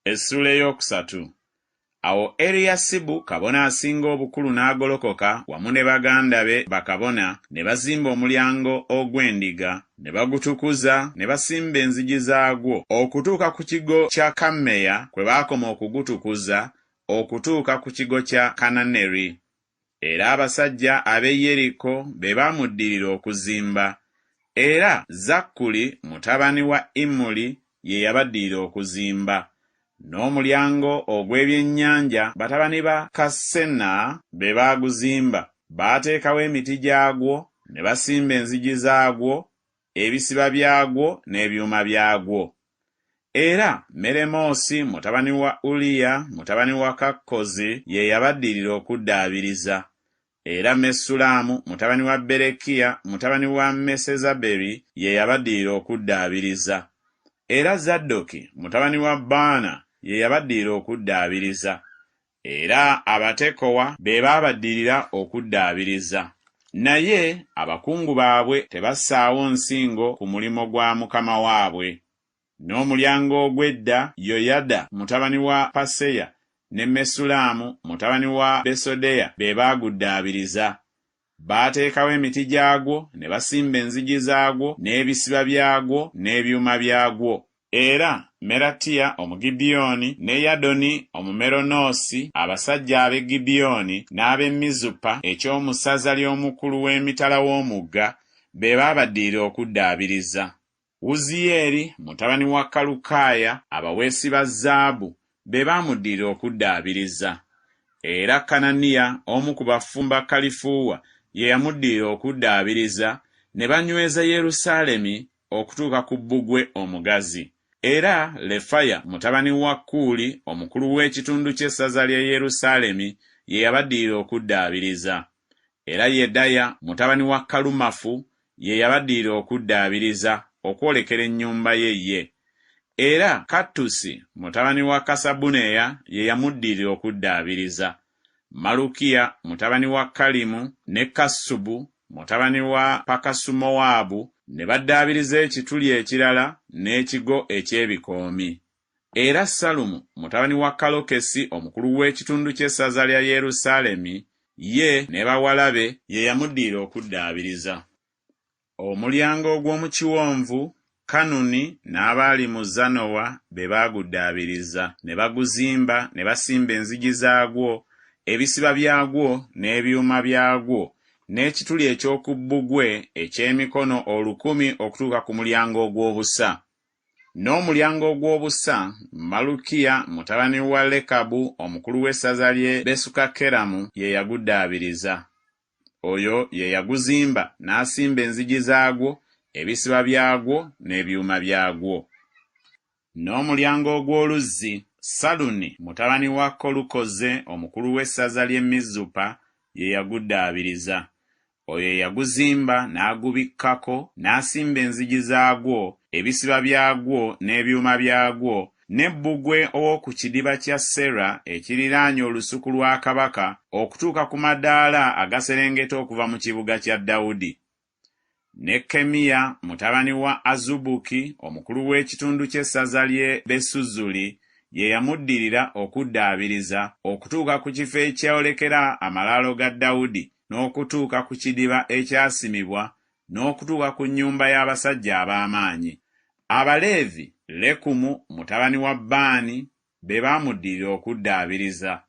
Essuula ey'okusatu. Awo Eriyasibu kabona asinga obukulu n'agolokoka wamu ne baganda be bakabona ne bazimba omulyango ogw'endiga ne bagutukuza ne basimba enzigi zaagwo okutuuka ku kigo kya Kammeya kwe baakoma okugutukuza okutuuka ku kigo kya Kananeri. Era abasajja ab'e Yeriko be baamuddirira okuzimba. Era Zakkuli mutabani wa Imuli ye yabaddirira okuzimba. N'omulyango ogw'ebyennyanja batabani ba Kassena be baaguzimba. Baateekawo emiti gyagwo ne basimba enzigi zaagwo, ebisiba byagwo n'ebyuma byagwo. Era Meremoosi mutabani wa Uliya mutabani wa Kakkozi ye yabaddirira okuddaabiriza. Era Mesulaamu mutabani wa Berekiya mutabani wa Mesezaberi ye yabaddirira okuddaabiriza. Era Zaddoki mutabani wa Baana ye yabaddirira okuddaabiriza. Era Abatekowa be baabaddirira okuddaabiriza. Naye abakungu baabwe tebassaawo nsingo ku mulimo gwa mukama waabwe. N'omulyango ogw'edda Yoyada mutabani wa Paseya ne Mesulaamu mutabani wa Besodeya be baaguddaabiriza. Baateekawo emiti gyagwo ne basimba enzigi zaagwo n'ebisiba byagwo n'ebyuma byagwo. Era Meratiya Omugibiyoni ne Yadoni Omumeronoosi abasajja ab'e Gibiyoni n'ab'e Mizupa eky'omu ssaza ly'omukulu w'emitala w'omugga be baabaddirira okuddaabiriza. Uziyeri mutabani wa Kalukaaya abaweesi ba zaabu be baamuddirira okuddaabiriza. Era Kananiya omu ku bafumba Kalifuuwa ye yamuddirira okuddaabiriza ne banyweza Yerusaalemi okutuuka ku bbugwe omugazi. Era Lefaya mutabani wa Kuuli omukulu w'ekitundu ky'essaza lya Yerusaalemi ye yabaddirira okuddaabiriza. Era Yedaya mutabani wa Kalumafu ye yabaddirira okuddaabiriza okwolekera ennyumba ye. Era Kattusi mutabani wa Kasabuneya ye yamuddirira okuddaabiriza. Malukiya mutabani wa Kalimu ne Kassubu mutabani wa Pakasumowaabu ne baddaabiriza ekituli ekirala n'ekigo eky'ebikoomi. Era Salumu mutabani wa Kalokesi omukulu w'ekitundu ky'essaza lya Yerusaalemi ye ne bawala be ye yamuddirira okuddaabiriza. Omulyango ogw'omu kiwonvu Kanuni n'abaali mu Zanowa be baaguddaabiriza ne baguzimba ne basimba enzigi zaagwo, ebisiba byagwo n'ebyuma byagwo, n'ekituli eky'oku bbugwe eky'emikono 1,000 okutuuka ku mulyango ogw'obusa. N'omulyango ogw'obusa Malukiya mutabani wa Lekabu omukulu w'essaza ly'e Besukakeramu ye yaguddaabiriza. Oyo ye yaguzimba n'asimba enzigi zaagwo, ebisiba byagwo n'ebyuma byagwo. N'omulyango ogw'oluzzi Saluni mutabani wa Kolukoze omukulu w'essaza ly'e Mizupa ye yaguddaabiriza. Oyo ye yaguzimba n'agubikkako n'asimba enzigi zaagwo, ebisiba byagwo n'ebyuma byagwo, ne bbugwe ow'oku kidiba kya Sera ekiriraanye olusuku lwa kabaka okutuuka ku madaala agaserengeta okuva mu kibuga kya Dawudi. Nekkemiya mutabani wa Azubuki omukulu w'ekitundu ky'essaza ly'e Besuzuli ye yamuddirira okuddaabiriza okutuuka ku kifo ekyolekera amalaalo ga Dawudi n'okutuuka ku kidiba ekyasimibwa n'okutuuka ku nnyumba y'abasajja ab'amaanyi. Abaleevi Lekumu mutabani wa Baani be baamuddirira okuddaabiriza.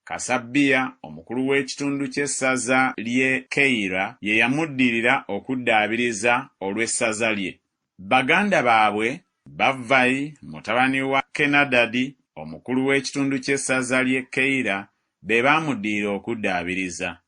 Kasabiya omukulu w'ekitundu ky'essaza ly'e Keyira ye yamuddirira okuddaabiriza olw'essaza lye. Baganda baabwe Bavvayi mutabani wa Kenadadi omukulu w'ekitundu ky'essaza ly'e Keyira be baamuddirira okuddaabiriza.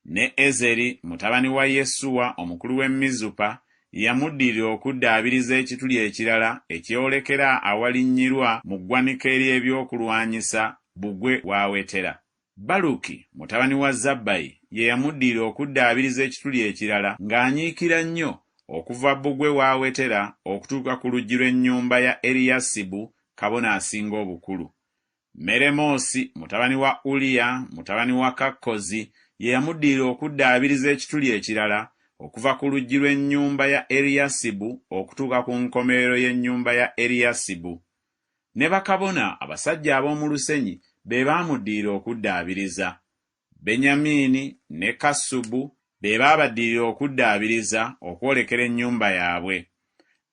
Ne Ezeri mutabani wa Yesuwa omukulu w'e Mizupa yamuddirira okuddaabiriza ekituli ekirala ekyolekera awalinnyirwa mu ggwanika ery'ebyokulwanyisa bbugwe w'awetera. Baluki mutabani wa Zabbayi ye yamuddirira okuddaabiriza ekituli ekirala ng'anyiikira nnyo okuva bbugwe w'awetera okutuuka ku luggi lw'ennyumba ya Eriyasibu kabona asinga obukulu. Meremoosi mutabani wa Uliya mutabani wa Kakkozi ye yamuddirira okuddaabiriza ekituli ekirala okuva ku luggi lw'ennyumba ya Eriyasibu okutuuka ku nkomerero y'ennyumba ya Eriyasibu. ne bakabona abasajja ab'omu lusenyi be baamuddirira okuddaabiriza. Benyamini ne Kassubu be baabaddirira okuddaabiriza okwolekera ennyumba yaabwe.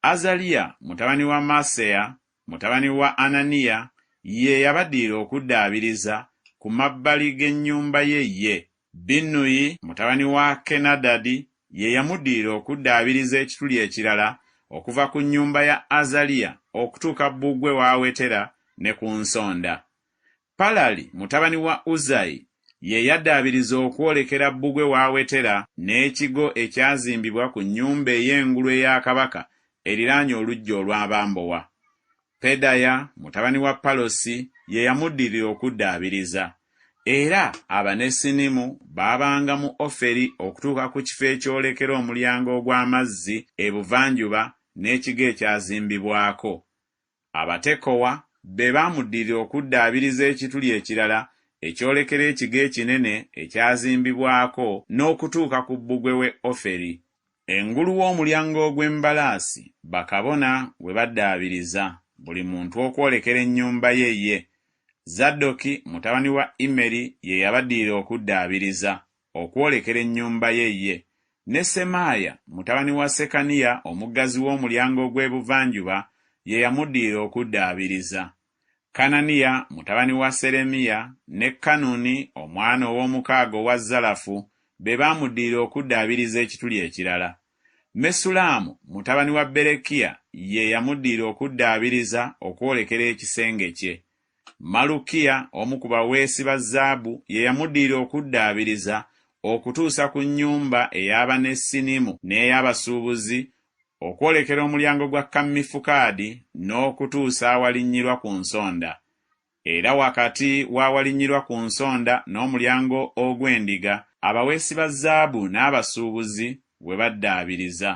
Azaliya mutabani wa Maaseya mutabani wa Ananiya ye yabaddirira okuddaabiriza ku mabbali g'ennyumba ye. Binnuyi mutabani wa Kenadadi ye yamuddirira okuddaabiriza ekituli ekirala okuva ku nnyumba ya Azaliya okutuuka bbugwe w'awetera ne ku nsonda. Palali mutabani wa Uzayi ye yaddaabiriza okwolekera bbugwe w'awetera n'ekigo ekyazimbibwa ku nnyumba ey'engulu eya kabaka eriraanye oluggya olw'abambowa. Pedaya mutabani wa Palosi ye yamuddirira okuddaabiriza. Era Abanesinimu baabanga mu Oferi okutuuka ku kifo ekyolekera omulyango ogw'amazzi ebuvanjuba n'ekigo ekyazimbibwako. Abatekowa be baamuddirira okuddaabiriza ekituli ekirala ekyolekera ekigo ekinene ekyazimbibwako n'okutuuka ku bbugwe we Oferi. Engulu w'omulyango ogw'embalaasi bakabona we baddaabiriza, buli muntu okwolekera ennyumba ye. Zaddoki mutabani wa Imeri ye yabaddirira okuddaabiriza okwolekera ennyumba ye. Ne Semaaya mutabani wa Sekaniya omuggazi w'omulyango ogw'ebuvanjuba ye yamuddirira okuddaabiriza. Kananiya mutabani wa Seremiya ne Kanuni omwana ow'omukaaga owa Zalafu be baamuddirira okuddaabiriza ekituli ekirala. Mesulaamu mutabani wa Berekiya ye yamuddirira okuddaabiriza okwolekera ekisenge kye. Malukiya omu ku baweesi ba zaabu ye yamuddirira okuddaabiriza okutuusa ku nnyumba ey'Abanesinimu n'ey'abasuubuzi okwolekera omulyango gwa Kammifukaadi n'okutuusa awalinnyirwa ku nsonda. Era wakati w'awalinnyirwa ku nsonda n'omulyango ogw'endiga abaweesi ba zaabu n'abasuubuzi we baddaabiriza.